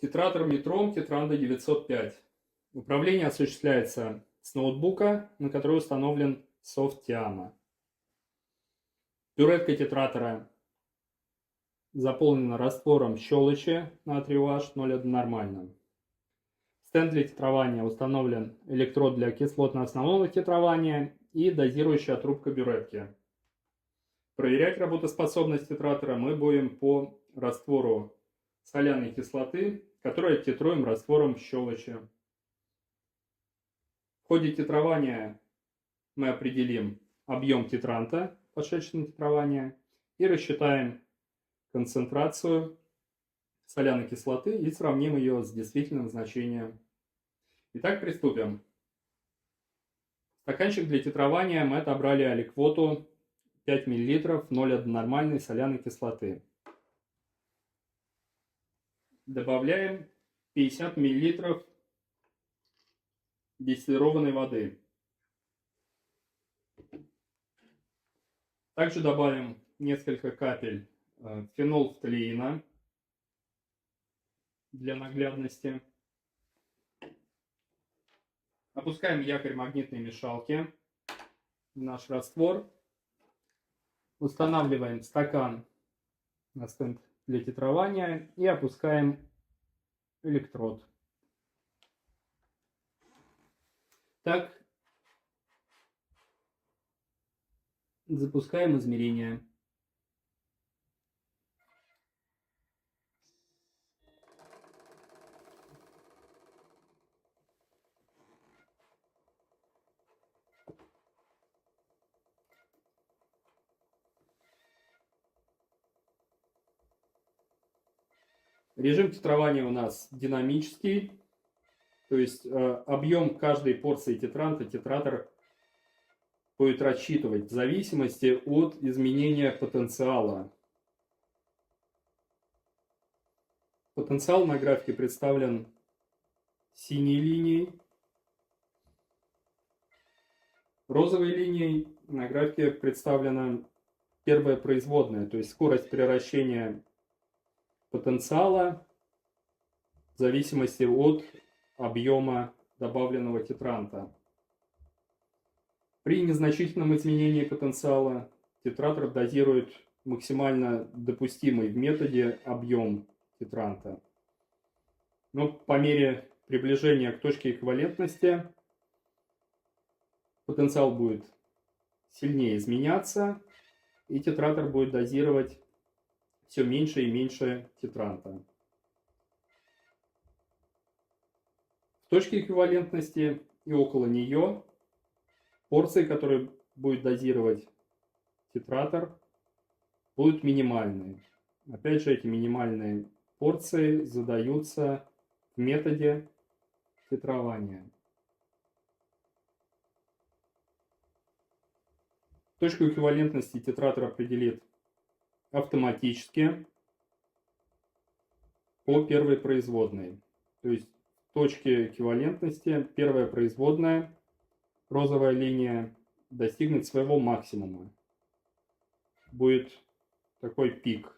Тетратор Метром Тетранда 905. Управление осуществляется с ноутбука, на который установлен софт Tiama. Бюретка тетратора заполнена раствором щелочи натрий OH 0,1 нормально. Стенд для титрования установлен электрод для кислотно-основного титрования и дозирующая трубка бюретки. Проверять работоспособность титратора мы будем по раствору соляной кислоты, которую титруем раствором щелочи. В ходе титрования мы определим объем титранта, пошедший на титрование, и рассчитаем концентрацию соляной кислоты и сравним ее с действительным значением. Итак, приступим. Стаканчик для титрования мы отобрали аликвоту 5 мл 0,1 нормальной соляной кислоты. Добавляем 50 мл дистиллированной воды. Также добавим несколько капель фенолфталеина для наглядности. Опускаем якорь магнитной мешалки в наш раствор. Устанавливаем стакан на стенд для титрования и опускаем электрод. Так, запускаем измерения. Режим титрования у нас динамический, то есть объем каждой порции титранта титратор будет рассчитывать в зависимости от изменения потенциала. Потенциал на графике представлен синей линией. Розовой линией на графике представлена первая производная, то есть скорость превращения потенциала в зависимости от объема добавленного титранта. При незначительном изменении потенциала титратор дозирует максимально допустимый в методе объем титранта. Но по мере приближения к точке эквивалентности потенциал будет сильнее изменяться, и титратор будет дозировать все меньше и меньше титранта. В точке эквивалентности и около нее порции, которые будет дозировать титратор, будут минимальные. Опять же, эти минимальные порции задаются в методе титрования. Точку эквивалентности титратор определит автоматически по первой производной. То есть в точке эквивалентности первая производная, розовая линия, достигнет своего максимума. Будет такой пик.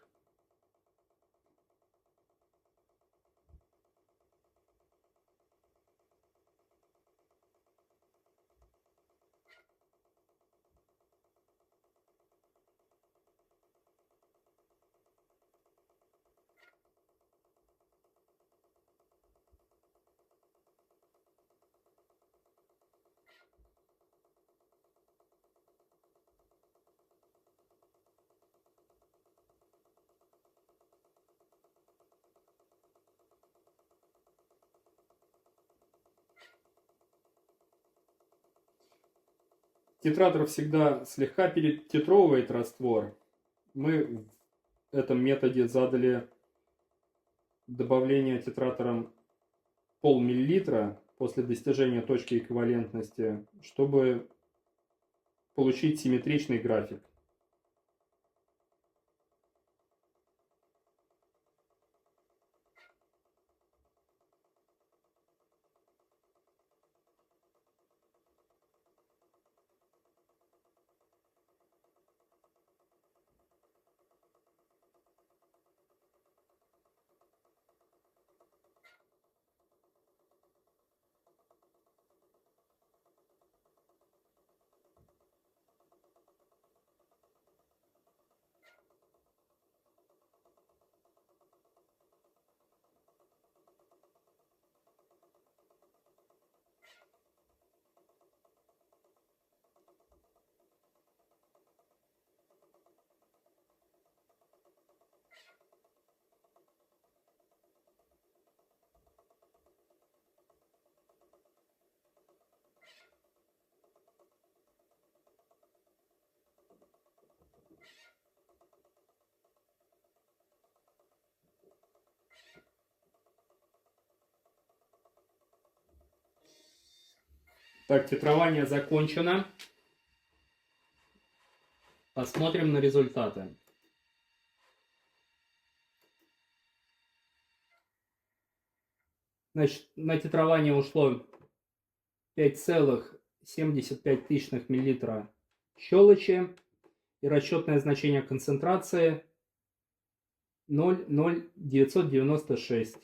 Титратор всегда слегка перетитровывает раствор. Мы в этом методе задали добавление титратором пол-миллилитра после достижения точки эквивалентности, чтобы получить симметричный график. Так, титрование закончено. Посмотрим на результаты. Значит, на титрование ушло 5,75 мл щелочи и расчетное значение концентрации 0,0996.